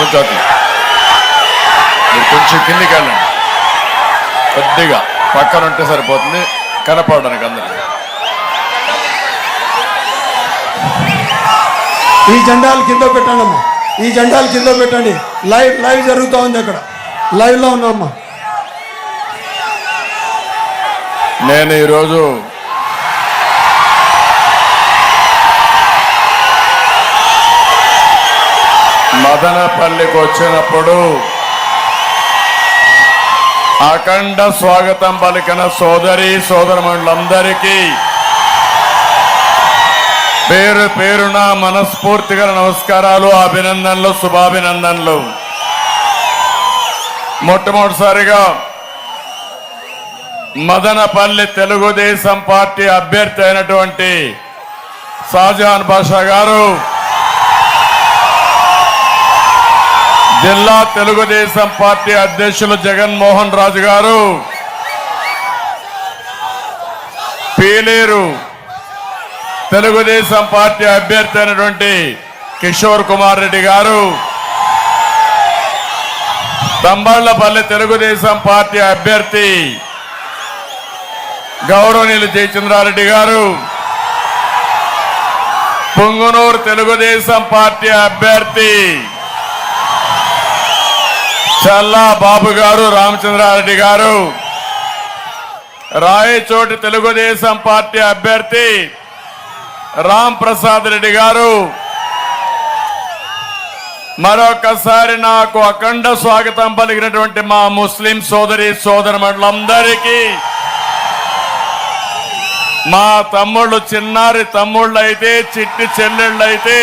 కొంచెం అట్లా మీరు కొంచెం కిందికి వెళ్ళండి, కొద్దిగా పక్కన ఉంటే సరిపోతుంది కనపడడానికి అందరికి. ఈ జెండాలు కింద పెట్టండి అమ్మా, ఈ జెండాలు కింద పెట్టండి. లైవ్ జరుగుతూ ఉంది, అక్కడ లైవ్లో ఉన్నామ్మా. నేను ఈరోజు మదనపల్లికి వచ్చినప్పుడు అఖండ స్వాగతం పలికిన సోదరమణులందరికీ పేరు పేరున మనస్ఫూర్తిగా నమస్కారాలు, అభినందనలు, శుభాభినందనలు. మొట్టమొదటిసారిగా మదనపల్లి తెలుగుదేశం పార్టీ అభ్యర్థి అయినటువంటి షాజహాన్ బాషా గారు, జిల్లా తెలుగుదేశం పార్టీ అధ్యక్షులు జగన్మోహన్ రాజు గారు, పీలేరు తెలుగుదేశం పార్టీ అభ్యర్థి అయినటువంటి కిషోర్ కుమార్ రెడ్డి గారు, తంబళ్లపల్లి తెలుగుదేశం పార్టీ అభ్యర్థి గౌరవనీయులు జయచంద్రారెడ్డి గారు, పుంగనూరు తెలుగుదేశం పార్టీ అభ్యర్థి చల్లా బాబు గారు, రామచంద్రారెడ్డి గారు, రాయచోటి తెలుగుదేశం పార్టీ అభ్యర్థి రామ్ ప్రసాద్ రెడ్డి గారు, మరొకసారి నాకు అఖండ స్వాగతం పలికినటువంటి మా ముస్లిం సోదరమణులందరికీ, మా తమ్ముళ్ళు, చిన్నారి తమ్ముళ్ళు అయితే, చిట్టి చెల్లెళ్ళు అయితే,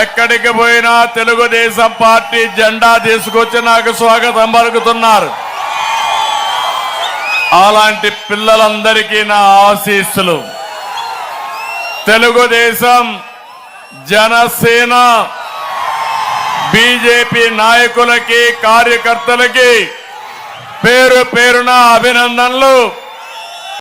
ఎక్కడికి పోయినా తెలుగుదేశం పార్టీ జెండా తీసుకొచ్చి నాకు స్వాగతం పలుకుతున్నారు. అలాంటి పిల్లలందరికీ నా ఆశీస్సులు. తెలుగుదేశం, జనసేన, బీజేపీ నాయకులకి, కార్యకర్తలకి పేరు పేరున అభినందనలు.